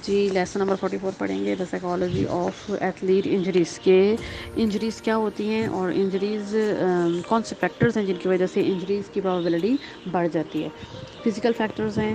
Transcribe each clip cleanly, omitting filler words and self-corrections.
جی lesson number 44 پڑھیں گے، the psychology of athlete injuries, کے انجریز کیا ہوتی ہیں اور انجریز کون سے فیکٹرز ہیں جن کی وجہ سے انجریز کی پرابیبلٹی بڑھ جاتی ہے۔ فزیکل فیکٹرز ہیں،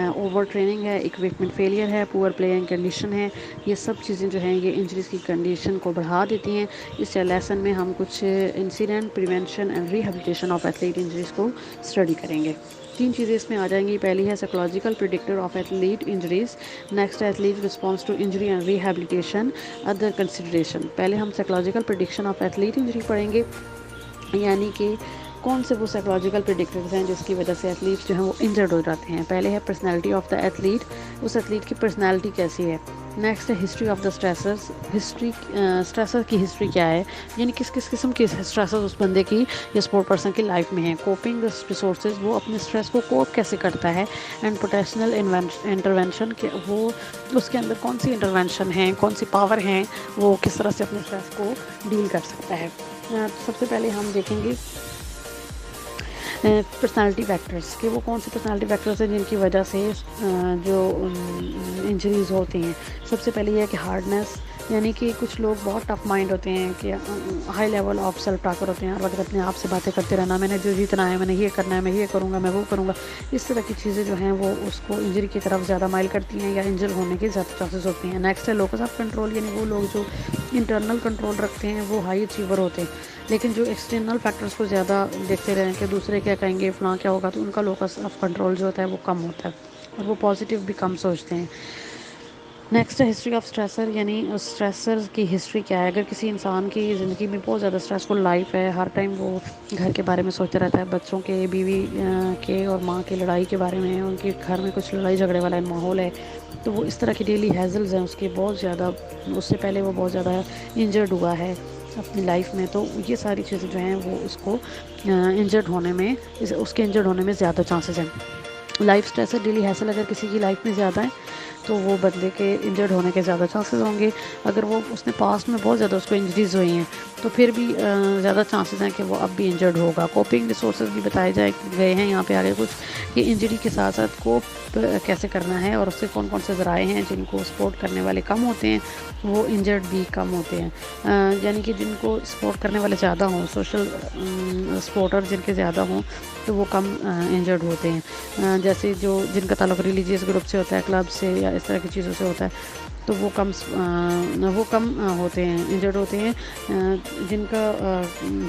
اوور ٹریننگ ہے، اکوپمنٹ فیلئر ہے، پور پلیئنگ کنڈیشن ہے، یہ سب چیزیں جو ہیں یہ انجریز کی کنڈیشن کو بڑھا دیتی ہیں۔ اس لیسن میں ہم کچھ incident prevention and rehabilitation of athlete injuries کو اسٹڈی کریں گے۔ 3 چیزیں اس میں آ جائیں گی۔ پہلی ہے psychological predictor of athlete injuries, next athlete response to injury and rehabilitation, other consideration. پہلے ہم psychological prediction of athlete injury پڑھیں گے، یعنی کہ کون سے وہ سائیکولوجیکل پریڈکٹرز ہیں جس کی وجہ سے ایتھلیٹس جو ہیں وہ انجرڈ ہو جاتے ہیں۔ پہلے ہے پرسنالٹی آف دا ایتھلیٹ، اس ایتھلیٹ کی پرسنالٹی کیسی ہے۔ نیکسٹ ہے history of the stressors, stressor کی ہسٹری کیا ہے، یعنی کس کس قسم کے اسٹریسرز اس بندے کی یا اسپورٹ پرسن کی لائف میں ہیں۔ کوپنگ ریسورسز، وہ اپنے اسٹریس کو کوپ کیسے کرتا ہے۔ اینڈ پوٹینشیل انٹرونشن، کہ وہ اس کے اندر کون سی انٹرونشن ہیں، کون سی پاور ہیں، وہ کس طرح سے اپنے اسٹریس کو ڈیل کر سکتا ہے۔ سب سے پہلے ہم دیکھیں گے پرسنالٹی فیکٹرز، کہ وہ کون سے پرسنالٹی فیکٹرز ہیں جن کی وجہ سے جو انجریز ہوتی ہیں۔ سب سے پہلے یہ ہے کہ ہارڈنیس، یعنی کہ کچھ لوگ بہت ٹف مائنڈ ہوتے ہیں، کہ high level of self talker ہوتے ہیں، ہر وقت اپنے آپ سے باتیں کرتے رہنا، میں نے جو جیتنا ہے، میں نے یہ کرنا ہے، میں یہ کروں گا، میں وہ کروں گا۔ اس طرح کی چیزیں جو ہیں وہ اس کو انجری کی طرف زیادہ مائل کرتی ہیں یا انجر ہونے کے زیادہ چانسز ہوتے ہیں۔ نیکسٹ ہے لوکس آف کنٹرول، یعنی وہ لوگ جو انٹرنل کنٹرول رکھتے ہیں وہ ہائی اچیور ہوتے ہیں، لیکن جو ایکسٹرنل فیکٹرز کو زیادہ دیکھتے رہیں کہ دوسرے کیا کہیں گے، فلاں کیا ہوگا، تو ان کا لوکس آف کنٹرول جو ہوتا ہے وہ کم ہوتا ہے اور وہ پازیٹیو بھی کم سوچتے ہیں۔ نیکسٹ ہے ہسٹری آف اسٹریسر، یعنی اسٹریسر کی ہسٹری کیا ہے۔ اگر کسی انسان کی زندگی میں بہت زیادہ اسٹریسفل لائف ہے، ہر ٹائم وہ گھر کے بارے میں سوچتا رہتا ہے، بچوں کے، بیوی کے اور ماں کی لڑائی کے بارے میں، ان کے گھر میں کچھ لڑائی جھگڑے والا ماحول ہے، تو وہ اس طرح کی ڈیلی ہیزلز ہیں اس کے بہت زیادہ، اس سے پہلے وہ بہت زیادہ انجرڈ ہوا ہے اپنی لائف میں، تو یہ ساری چیزیں جو ہیں وہ اس کو انجرڈ ہونے میں، اس کے انجرڈ ہونے میں زیادہ چانسز ہیں۔ لائف اسٹریس ڈیلی ہیسل اگر کسی کی لائف میں زیادہ ہے تو وہ بندے کے انجرڈ ہونے کے زیادہ چانسز ہوں گے۔ اگر وہ اس نے پاسٹ میں بہت زیادہ اس کو انجریز ہوئی ہیں تو پھر بھی زیادہ چانسز ہیں کہ وہ اب بھی انجرڈ ہوگا۔ کوپنگ ریسورسز بھی بتائے گئے ہیں یہاں پہ آگے کچھ، کہ انجری کے ساتھ ساتھ کوپ کیسے کرنا ہے، اور اس سے کون کون سے ذرائع ہیں جن کو سپورٹ کرنے والے کم ہوتے ہیں وہ انجرڈ بھی کم ہوتے ہیں۔ یعنی کہ جن کو سپورٹ کرنے والے زیادہ ہوں، سوشل سپورٹر جن کے زیادہ ہوں تو وہ کم انجرڈ ہوتے ہیں۔ جیسے جن کا تعلق ریلیجیس گروپ سے ہوتا ہے، کلب سے یا اس طرح کی چیزوں سے ہوتا ہے، تو وہ کم ہوتے ہیں، انجرڈ ہوتے ہیں۔ جن کا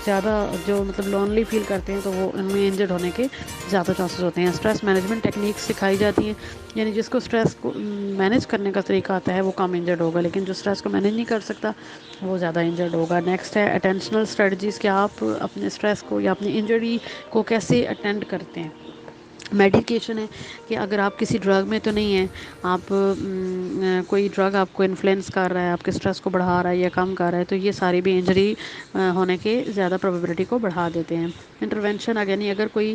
زیادہ جو مطلب لونلی فیل کرتے ہیں تو وہ ان میں انجرڈ ہونے کے زیادہ چانسز ہوتے ہیں۔ اسٹریس مینجمنٹ ٹیکنیکس سکھائی جاتی ہیں، یعنی جس کو اسٹریس کو مینیج کرنے کا طریقہ آتا ہے وہ کم انجرڈ ہوگا، لیکن جو اسٹریس کو مینیج نہیں کر سکتا وہ زیادہ انجرڈ ہوگا۔ نیکسٹ ہے اٹینشنل اسٹریٹجیز، کہ آپ اپنے اسٹریس کو یا اپنی انجری کو کیسے اٹینڈ کرتے ہیں۔ میڈیکیشن ہے، کہ اگر آپ کسی ڈرگ میں تو نہیں ہیں، آپ کوئی ڈرگ آپ کو انفلوئنس کر رہا ہے، آپ کے اسٹریس کو بڑھا رہا ہے یا کم کر رہا ہے، تو یہ ساری بھی انجری ہونے کے زیادہ پروبیبلٹی کو بڑھا دیتے ہیں۔ انٹرونشن، یعنی اگر کوئی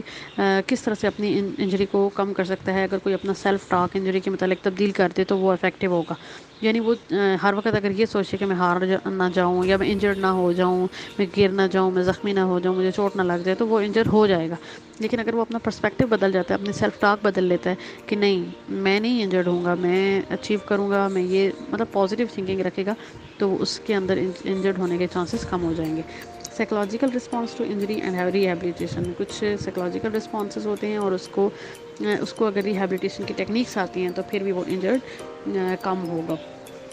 کس طرح سے اپنی انجری کو کم کر سکتا ہے، اگر کوئی اپنا سیلف ٹاک انجری کے متعلق تبدیل کر دے تو وہ افیکٹو ہوگا۔ یعنی وہ ہر وقت اگر یہ سوچے کہ میں ہار نہ جاؤں یا میں انجرڈ نہ ہو جاؤں، میں گر نہ جاؤں، میں زخمی نہ ہو جاؤں، مجھے چوٹ نہ لگ جائے، تو وہ انجر ہو جائے گا۔ لیکن اگر وہ اپنا پرسپیکٹیو بدل جاتا ہے، اپنی سیلف ٹاک بدل لیتا ہے کہ نہیں میں نہیں انجرڈ ہوں گا، میں اچیو کروں گا، میں یہ مطلب پازیٹیو تھنکنگ رکھے گا، تو اس کے اندر انجرڈ ہونے کے چانسز کم ہو جائیں گے۔ Psychological response to injury and rehabilitation, کچھ سائیکولوجیکل رسپانسز ہوتے ہیں اور اس کو اگر ریہیبلیٹیشن کی ٹیکنیکس آتی ہیں تو پھر بھی وہ انجرڈ کم ہوگا۔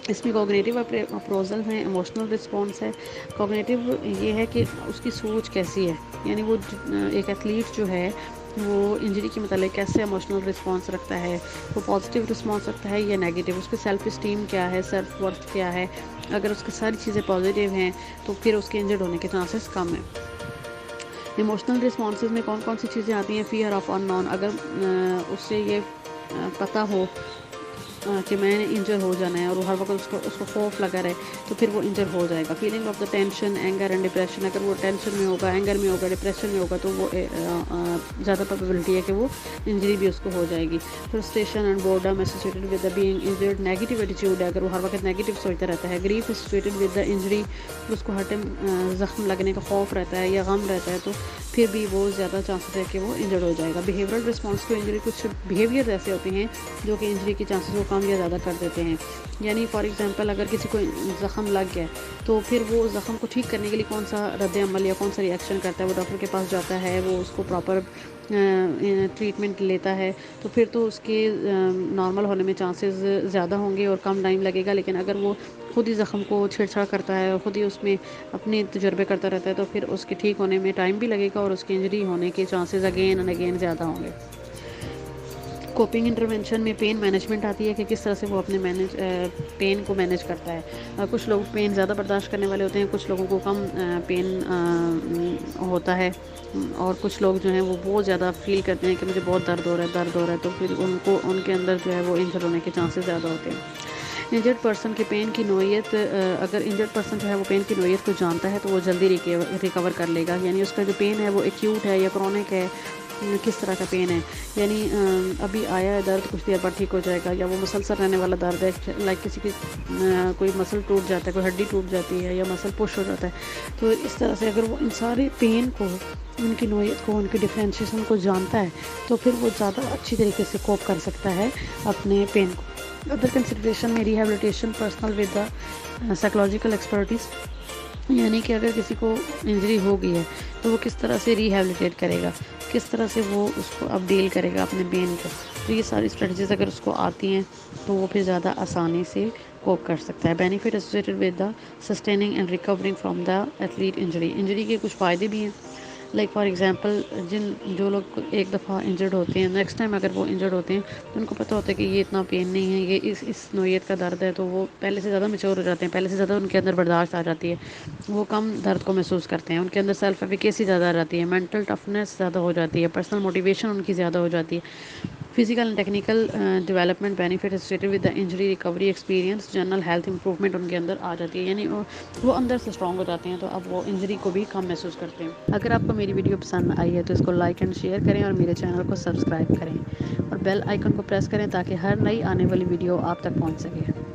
اس میں کوگنیٹیو اپروزل ہیں، ایموشنل رسپانس ہے۔ کوگنیٹیو یہ ہے کہ اس کی سوچ کیسی ہے، یعنی وہ ایک ایتھلیٹ جو ہے وہ انجری کے متعلق کیسے ایموشنل رسپانس رکھتا ہے، وہ پازیٹیو رسپانس رکھتا ہے یا نیگیٹیو، اس کی سیلف اسٹیم کیا ہے، سیلف ورتھ کیا ہے۔ اگر اس کی ساری چیزیں پازیٹیو ہیں تو پھر اس کے انجرڈ ہونے کے چانسز کم ہیں۔ ایموشنل رسپانسز میں کون کون سی چیزیں آتی ہیں؟ فیئر آف ان نون، اگر اس سے یہ پتہ ہو کہ میں نے انجر ہو جانا ہے اور وہ ہر وقت اس کو خوف لگا رہے تو پھر وہ انجر ہو جائے گا۔ Feeling of the tension, anger and depression, اگر وہ ٹینشن میں ہوگا، اینگر میں ہوگا، ڈپریشن میں ہوگا تو وہ زیادہ پرابیبلٹی ہے کہ وہ انجری بھی اس کو ہو جائے گی۔ Frustration and boredom associated with the being injured, negative attitude ہے، اگر وہ ہر وقت نیگیٹو سوچتا رہتا ہے۔ Grief associated with the injury, اس کو ہر ٹائم زخم لگنے کا خوف رہتا ہے یا غم رہتا ہے، تو پھر بھی وہ زیادہ چانسز ہے کہ وہ انجرڈ ہو جائے گا۔ بیہیورل رسپانس ٹو انجری، کچھ بیہیویئر ایسے ہوتے ہیں جو کہ انجری کے چانسز کو کم یا زیادہ کر دیتے ہیں. یعنی فار ایگزامپل اگر کسی کو زخم لگ گیا تو پھر وہ زخم کو ٹھیک کرنے کے لیے کون سا رد عمل یا کون سا ری ایکشن کرتا ہے, وہ ڈاکٹر کے پاس جاتا ہے, وہ اس کو پراپر ٹریٹمنٹ لیتا ہے, تو پھر تو اس کے نارمل ہونے میں چانسز زیادہ ہوں گے اور کم ٹائم لگے گا. لیکن اگر وہ خود ہی زخم کو چھیڑ چھاڑ کرتا ہے اور خود ہی اس میں اپنے تجربے کرتا رہتا ہے تو پھر اس کے ٹھیک ہونے میں ٹائم بھی لگے گا اور اس کی انجری ہونے کے چانسز اگین اینڈ اگین زیادہ ہوں گے. کوپنگ انٹرونشن میں پین مینجمنٹ آتی ہے کہ کس طرح سے وہ اپنے پین کو مینیج کرتا ہے. کچھ لوگ پین زیادہ برداشت کرنے والے ہوتے ہیں, کچھ لوگوں کو کم پین ہوتا ہے, اور کچھ لوگ جو ہیں وہ بہت زیادہ فیل کرتے ہیں کہ مجھے بہت درد ہو رہا ہے, تو پھر ان کے اندر جو ہے وہ انجر ہونے کے چانسز زیادہ ہوتے ہیں. انجرڈ پرسن کے پین کی نوعیت, اگر انجرڈ پرسن جو ہے وہ پین کی نوعیت کو جانتا ہے تو وہ جلدی ریکور کر لے گا. یعنی اس کا جو پین ہے وہ ایکیوٹ ہے یا کرونک ہے, کس طرح کا پین ہے. یعنی ابھی آیا ہے درد, کچھ دیر بعد ٹھیک ہو جائے گا, یا وہ مسلسل رہنے والا درد ہے, لائک کسی کی کوئی مسل ٹوٹ جاتا ہے, کوئی ہڈی ٹوٹ جاتی ہے یا مسل پش ہو جاتا ہے. تو اس طرح سے اگر وہ ان سارے پین کو, ان کی نوعیت کو, ان کی ڈفرینشیشن کو جانتا ہے تو پھر وہ زیادہ اچھی طریقے سے کوپ کر سکتا ہے اپنے پین کو. ادر کنسیڈریشن میں rehabilitation personal with the psychological expertise, یعنی کہ اگر کسی کو انجری ہو گئی ہے تو وہ کس طرح سے ریہیبلیٹیٹ کرے گا, کس طرح سے وہ اس کو اب ڈیل کرے گا اپنے پین کو. تو یہ ساری اسٹریٹجیز اگر اس کو آتی ہیں تو وہ پھر زیادہ آسانی سے کوپ کر سکتا ہے. Benefit associated with the sustaining and recovering from the athlete injury. Injury کے کچھ فائدے بھی ہیں, لائک فار ایگزامپل جو لوگ ایک دفعہ انجرڈ ہوتے ہیں, نیکسٹ ٹائم اگر وہ انجرڈ ہوتے ہیں تو ان کو پتہ ہوتا ہے کہ یہ اتنا پین نہیں ہے, یہ اس نوعیت کا درد ہے, تو وہ پہلے سے زیادہ میچور ہو جاتے ہیں, پہلے سے زیادہ ان کے اندر برداشت آ جاتی ہے, وہ کم درد کو محسوس کرتے ہیں, ان کے اندر سیلف ایفیکیسی زیادہ آ جاتی ہے, مینٹل ٹفنس زیادہ ہو جاتی ہے, پرسنل موٹیویشن ان کی زیادہ ہو جاتی ہے. Physical and technical development benefit associated with the injury recovery experience, general health improvement in کے اندر آ جاتی ہے. یعنی وہ اندر سے اسٹرانگ ہو جاتے ہیں, تو اب وہ انجری کو بھی کم محسوس کرتے ہیں. اگر آپ کو میری ویڈیو پسند آئی ہے تو اس کو لائک اینڈ شیئر کریں اور میرے چینل کو سبسکرائب کریں اور بیل آئیکن کو پریس کریں تاکہ ہر نئی آنے والی ویڈیو آپ تک پہنچ سکے.